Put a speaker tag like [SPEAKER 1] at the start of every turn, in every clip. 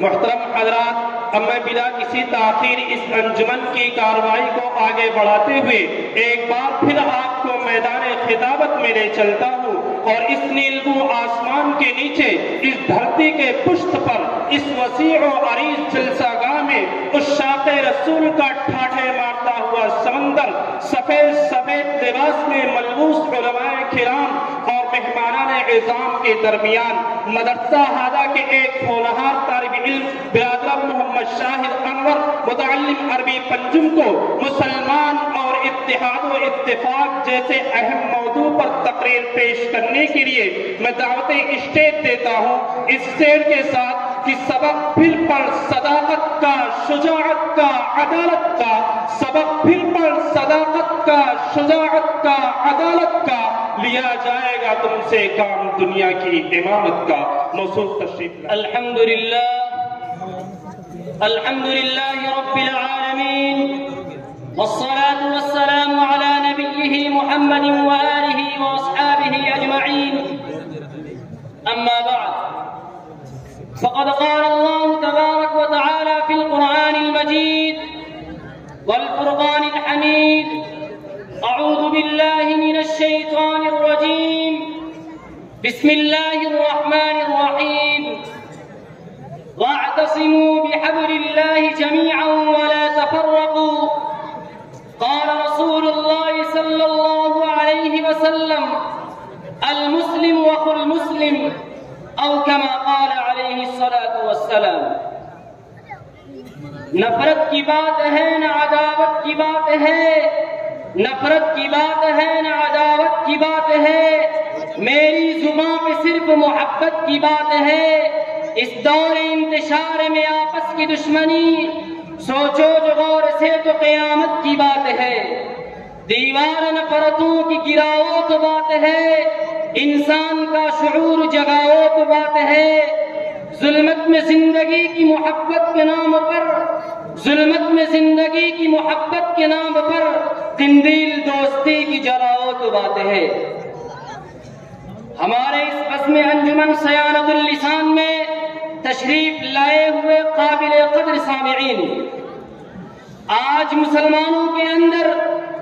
[SPEAKER 1] محترم حضرات، اب میں بلا کسی تاخیر اس انجمن کی کارروائی کو آگے بڑھاتے ہوئے ایک بار پھر آپ کو میدان خطابت میں لے چلتا ہوں اور اس نیلگوں آسمان کے نیچے اس دھرتی کے پشت پر اس وسیع و عریض جلسہ گاہ میں اس شاق رسول کا ٹھاٹھے مارتا ہوا سمندر، سفید سفید لباس میں ملبوس علماء کرام اور مہمانان اعظام کے درمیان مدرسہ ہادہ کے ایک ہونہار طالب علم برادر محمد شاہد انور متعلم عربی پنجم کو مسلمان اور اتحاد و اتفاق جیسے اہم موضوع پر تقریر پیش کرنے کے لیے میں دعوت اسٹیج دیتا ہوں، اس شعر کے ساتھ کہ سبق پھر پر صداقت کا، شجاعت کا، عدالت کا، سبق پھر پر صداقت کا، شجاعت کا، عدالت کا، لیا جائے گا تم سے کام دنیا کی امامت کا۔ موصول تشریف۔
[SPEAKER 2] الحمدللہ رب العالمین، والصلاة والسلام على نبیہ محمد وآلہ واصحابہ اجمعین، اما بعد فقد قال الله تبارك وتعالى في القرآن المجيد والفرقان الحميد: أعوذ بالله من الشيطان الرجيم، بسم الله الرحمن الرحيم، واعتصموا بحبل الله جميعا ولا تفرقوا. قال رسول الله صلى الله عليه وسلم: المسلم أخو المسلم، او كما قال علیہ الصلاة والسلام۔ نفرت کی بات ہے نہ عداوت کی بات ہے، نفرت کی بات ہے نہ عداوت کی بات ہے، میری زبان پہ صرف محبت کی بات ہے۔ اس دور انتشار میں آپس کی دشمنی، سوچو جو غور سے تو قیامت کی بات ہے۔ دیوار نفرتوں کی گراؤ تو بات ہے، انسان کا شعور جگاؤ تو بات ہے۔ ظلمت میں زندگی کی محبت کے نام پر، ظلمت میں زندگی کی محبت کے نام پر قندیل دوستی کی جلاؤ تو بات ہے۔ ہمارے اس عزم انجمن صیانت اللسان میں تشریف لائے ہوئے قابل قدر سامعین، آج مسلمانوں کے اندر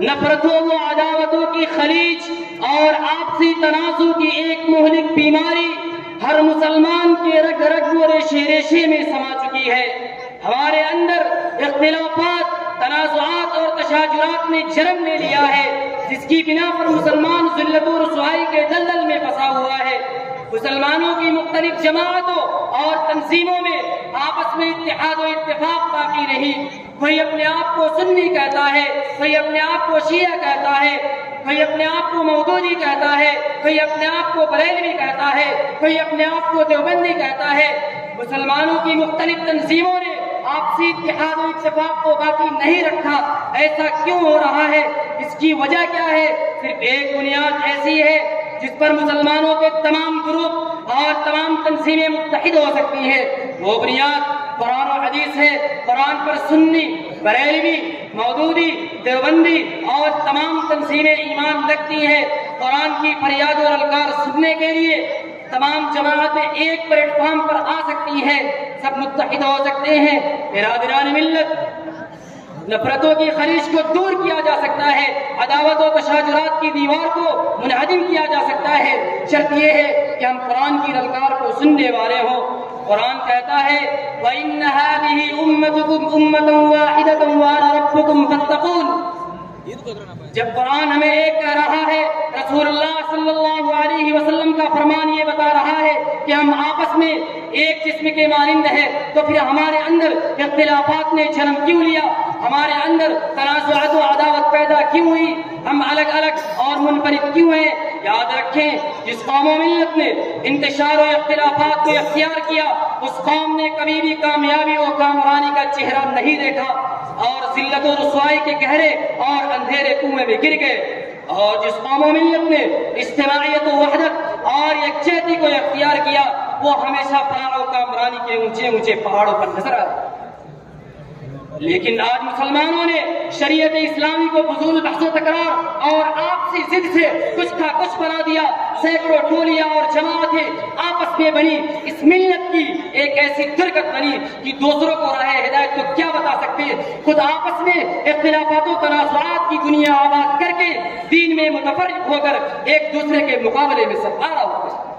[SPEAKER 2] نفرتوں و عداوتوں کی خلیج اور آپسی تنازع کی ایک مہلک بیماری ہر مسلمان کے رگ رگ و ریشے ریشے میں سما چکی ہے۔ ہمارے اندر اختلافات، تنازعات اور تشاجرات نے جنم لے لیا ہے، جس کی بنا پر مسلمان ذلت و رسوائی کے دلدل میں پھنسا ہوا ہے۔ مسلمانوں کی مختلف جماعتوں اور تنظیموں میں آپس میں اتحاد و اتفاق باقی نہیں۔ کوئی اپنے آپ کو سنی کہتا ہے، کوئی اپنے آپ کو شیعہ کہتا ہے، کوئی اپنے آپ کو مودودی کہتا ہے، کوئی اپنے آپ کو بریلوی کہتا ہے، کوئی اپنے آپ کو دیوبندی کہتا ہے۔ مسلمانوں کی مختلف تنظیموں نے آپسی اتحاد و اتفاق کو باقی نہیں رکھا۔ ایسا کیوں ہو رہا ہے؟ اس کی وجہ کیا ہے؟ صرف ایک بنیاد ایسی ہے جس پر مسلمانوں کے تمام گروپ اور تمام تنظیمیں متحد ہو سکتی ہیں۔ وہ بنیاد قرآن و حدیث ہے۔ قرآن پر سنی، بریلوی، مودودی، دیوبندی اور تمام تنظیمیں ایمان رکھتی ہیں۔ قرآن کی فریاد اور الکار سننے کے لیے تمام جماعتیں ایک پلیٹ فارم پر آ سکتی ہیں، سب متحد ہو سکتے ہیں۔ برادران ملت، نفرتوں کی خلیج کو دور کیا جا سکتا ہے، عداوت و تشاجرات کی دیوار کو منہدم کیا جا سکتا ہے۔ شرط یہ ہے کہ ہم قرآن کی للکار کو سننے والے ہوں۔ قرآن کہتا ہے وَإِنَّ هَذِهِ أُمَّتُكُمْ أُمَّةً وَاحِدَةً وَأَنَا رَبُّكُمْ فَاتَّقُونِ۔ جب قرآن ہمیں ایک کہہ رہا ہے، رسول اللہ صلی اللہ علیہ وسلم کا فرمان یہ بتا رہا ہے کہ ہم آپس میں ایک جسم کے مانند ہیں، تو پھر ہمارے اندر اختلافات نے جنم کیوں لیا؟ ہمارے اندر تنازعات و عداوت پیدا کیوں ہوئی؟ ہم الگ الگ اور منفرد کیوں ہیں؟ یاد رکھیں، جس قوم و ملت نے انتشار و اختلافات کو اختیار کیا، اس قوم نے کبھی بھی کامیابی و کامرانی کا چہرہ نہیں دیکھا اور ذلت و رسوائی کے گہرے اور اندھیرے کنویں میں گر گئے۔ اور جس قوم و ملت نے اجتماعیت و وحدت اور یکجہتی کو اختیار کیا، وہ ہمیشہ فلاح و کامرانی کے اونچے اونچے پہاڑوں پر نظر آتا۔ لیکن آج مسلمانوں نے شریعت اسلامی کو فضول بحث و تکرار اور آپسی ضد سے کچھ کا کچھ بنا دیا، सैकड़ों टोलियां और जमातें आपस में बनी, इस मिल्लत की एक ऐसी दुर्गत बनी कि दूसरों को राह हिदायत तो क्या बता सकते, खुद आपस में इख्तिलाफात और तनाज़ुआत की दुनिया आबाद करके दीन में मुतफर्रिक होकर एक दूसरे के मुकाबले में सफारा होते हैं।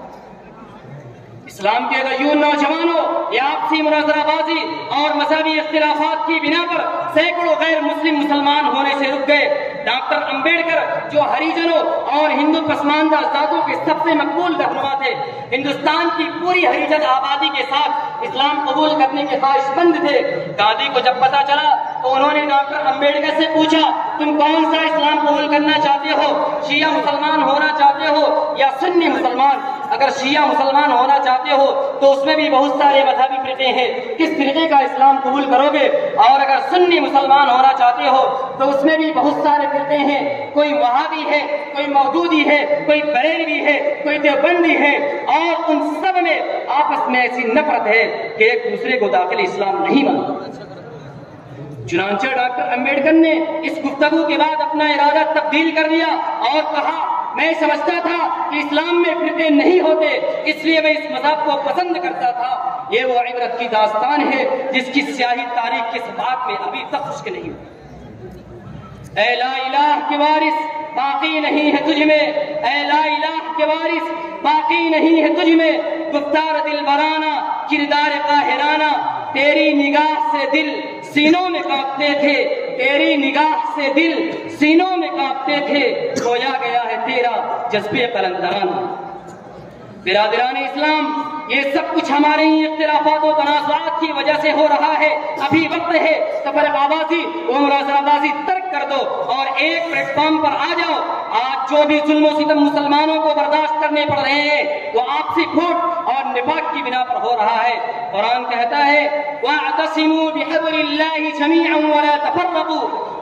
[SPEAKER 2] इस्लाम के गयूर नौजवानों, ये आपसी मुनाजराबाजी और मजहबी इख्तिलाफात की बिना पर सैकड़ों गैर मुस्लिम मुसलमान होने से रुक गए। डॉक्टर अंबेडकर जो हरिजनों और हिंदू पसमानदा जातों के सबसे मकबूल रहनुमा थे, हिंदुस्तान की पूरी हरिजन आबादी के साथ इस्लाम कबूल करने के ख्वाहिशमंद थे। गांधी को जब पता चला तो उन्होंने डॉक्टर अंबेडकर से पूछा, तुम कौन सा इस्लाम कबूल करना चाहते हो, शिया मुसलमान होना चाहते हो या सुन्नी मुसलमान? अगर शिया मुसलमान होना चाहते हो तो उसमें भी बहुत सारे मजहबी फिरके हैं, किस फिरके का इस्लाम कबूल करोगे? और अगर सुन्नी मुसलमान होना चाहते हो तो उसमें भी बहुत सारे फिरके हैं, कोई वहाबी है, कोई मौदूदी है, कोई बरेलवी है, कोई देवबंदी है, और उन सब में आपस में ऐसी नफरत है कि एक दूसरे को दाखिल इस्लाम नहीं मानते। चुनांचे डॉक्टर अंबेडकर ने इस गुफ्तगू के बाद अपना इरादा तब्दील कर दिया और कहा, मैं समझता था कि इस्लाम में फिरके नहीं होते, इसलिए मैं इस मज़हब को पसंद करता था। ये वो इबरत की दास्तान है जिसकी स्याही तारीख किस बात में अभी तक खुश्क नहीं हुई। ऐ ला इलाह के वारिस बाकी नहीं है तुझ में, ऐ ला इलाह के वारिस बाकी नहीं है तुझ में, गुफ्तार दिल बराना किरदार काहिराना, तेरी निगाह से दिल सीनों में कांपते थे, तेरी निगाह से दिल सीनों में कांपते थे, खोया गया है तेरा जज्बे कलंदराना। बिरादरान इस्लाम, ये सब कुछ हमारे ही इख्तिलाफात और तनाज़ुआत की वजह से हो रहा है। अभी वक्त है तफरकाबाजी और मुनाज़राबाजी तर्क कर दो और एक प्लेटफॉर्म पर आ जाओ। आज जो भी जुल्म और सितम मुसलमानों को बर्दाश्त करने पड़ रहे हैं वो आपसी खोट और निफाक की बिना पर हो रहा है। कुरान कहता है, वअतसिमू बिहब्लिल्लाहि जमीअन वला तफर्रकू,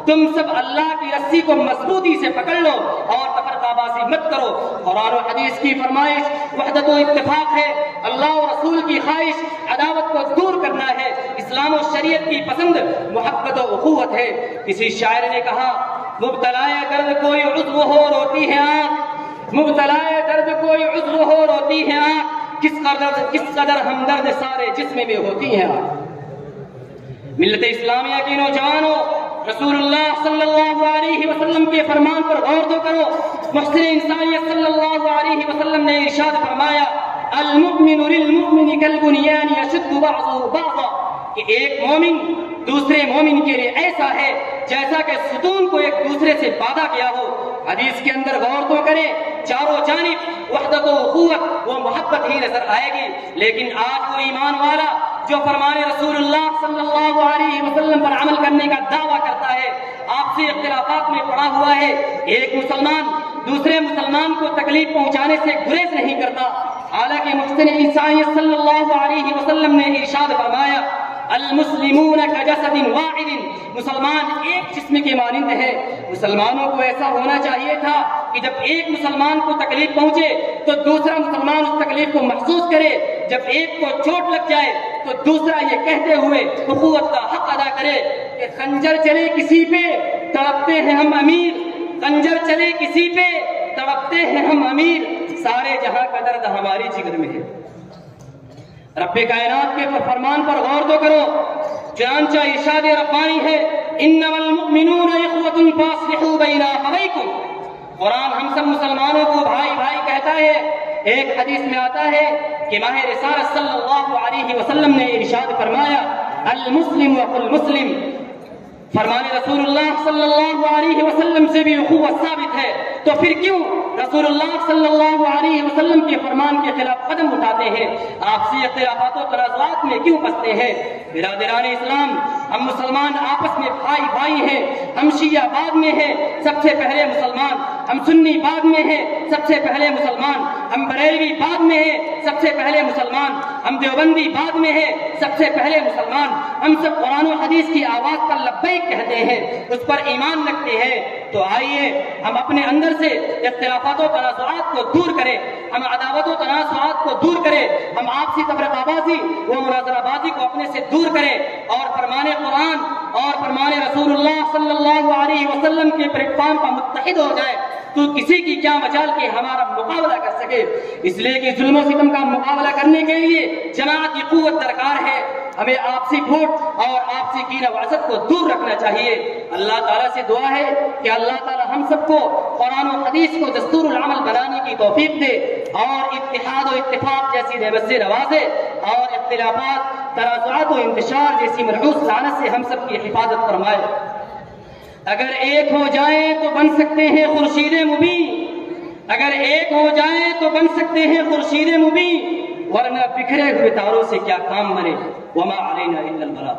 [SPEAKER 2] तुम सब अल्लाह की रस्सी को मजबूती से पकड़ लो और तफरकाबाजी मत करो। कुरान और हदीस की फरमाइश वहदत व इत्तिफाक है, अल्लाह और रसूल की ख्वाहिश अदावत को दूर करना है, इस्लाम और शरीयत की पसंद मोहब्बत और उखुवत है। किसी शायर ने कहा, मुब्तलाए दर्द कोई उज़्व हो रोती है आँख, मुब्तलाए दर्द कोई उज़्व हो रोती है आँख, किस कदर हमदर्द सारे जिस्म में होती है आँख। मिल्लत इस्लामिया के नौजवानों, रसूलुल्लाह सल्लल्लाहु अलैहि वसल्लम के फरमान पर गौर तो करो। मुहसिन इंसानियत सल्लल्लाहु अलैहि वसल्लम ने इरशाद फरमाया, अल मुमिनु लिल मुमिनि कल बुनियान यशुद्दु बअदुहु बअदा, कि एक मोमिन दूसरे मोमिन के लिए ऐसा है जैसा कि सुतून को एक दूसरे से बांधा गया हो। हदीस के अंदर गौर तो करें, चारों जानिब वहदत व उखुवत वो मोहब्बत ही नजर आएगी। लेकिन आज वो ईमान वाला जो फरमाने रसूलुल्लाह सल्लल्लाहु अलैहि वसल्लम पर अमल करने का दावा करता है, आपसी इख्तिलाफात में पड़ा हुआ है, एक मुसलमान दूसरे मुसलमान को तकलीफ पहुंचाने से गुरेज नहीं करता। हालांकि मुहसिन इंसानियत सल्लल्लाहु अलैहि वसल्लम ने इरशाद फरमाया, अल मुस्लिमून कजसदिन वाहिदिन, मुसलमान एक जिस्म के मानिंद है। मुसलमानों को ऐसा होना चाहिए था कि जब एक मुसलमान को तकलीफ पहुंचे तो दूसरा मुसलमान उस तकलीफ को महसूस करे, जब एक को चोट लग जाए तो दूसरा ये कहते हुए हुकूमत का हक अदा करे कि खंजर चले किसी पे तड़पते हैं हम अमीर, खंजर चले किसी पे तड़पते हैं हम अमीर, सारे जहां का दर्द हमारी जिगर में है। रब्बे कायनात के फरमान पर गौर तो करो, चुनांचा इरशाद रब्बानी है, इन्नमल मुमिनून इख्वतुन फास्लिहू बैना अखवैकुम। कुरान हम सब मुसलमानों को भाई भाई कहता है। एक हदीस में आता है कि माह रिसालत सल्लल्लाहु अलैहि वसल्लम ने इरशाद फरमाया, अल मुस्लिम वकुल मुस्लिम। फरमाने रसूलुल्लाह सल्लल्लाहु अलैहि वसल्लम से भी उखुवत साबित है, तो फिर क्यों रसूलुल्लाह सल्लल्लाहु अलैहि वसल्लम के फरमान के खिलाफ कदम उठाते हैं, आपसी इख्तिलाफात और तनाज़ुआत में क्यों फंसते हैं? बिरादरान इस्लाम, हम मुसलमान आपस में भाई भाई हैं। हम शिया बाद में हैं, सबसे पहले मुसलमान, हम सुन्नी बाद में हैं, सबसे पहले मुसलमान, हम बरेलवी बाद में हैं, सबसे पहले मुसलमान, हम देवबंदी बाद में हैं, सबसे पहले मुसलमान। हम सब कुरान और हदीस की आवाज पर लब्बैक कहते हैं, उस पर ईमान रखते हैं। तो आइए हम अपने अंदर से इख्तिलाफात और तनाज़ुआत को दूर करें, हम अदावत और तनाज़ुआत को दूर करें, हम आपसी तफरकाबाजी व मुनाज़राबाजी को अपने से दूर करें और फरमाने कुरान और फरमाने रसूलुल्लाह सल्लल्लाहु अलैहि वसल्लम के प्लेटफॉर्म पर मुत्तहिद हो जाए। تو کسی کی کیا مجال کہ ہمارا مقابلہ کر سکے. اس لیے کہ ظلم و ستم کا مقابلہ کرنے کے لیے جماعت کی قوت درکار ہے. ہمیں آپسی پھوٹ اور آپسی کینہ و حسد کو دور رکھنا چاہیے. اللہ تعالیٰ سے دعا ہے کہ اللہ تعالیٰ ہم سب کو قرآن و حدیث کو دستور العمل بنانے کی توفیق دے اور اتحاد و اتفاق جیسی نعمت سے نوازے اور اختلافات، تنازعات و انتشار جیسی منحوس لعنت سے ہم سب کی حفاظت فرمائے. اگر ایک ہو جائیں تو بن سکتے ہیں خورشید مبین، اگر ایک ہو جائیں تو بن سکتے ہیں خورشید مبین، ورنہ بکھرے ہوئے تاروں سے کیا کام مرے. وما علینا الا البلاغ.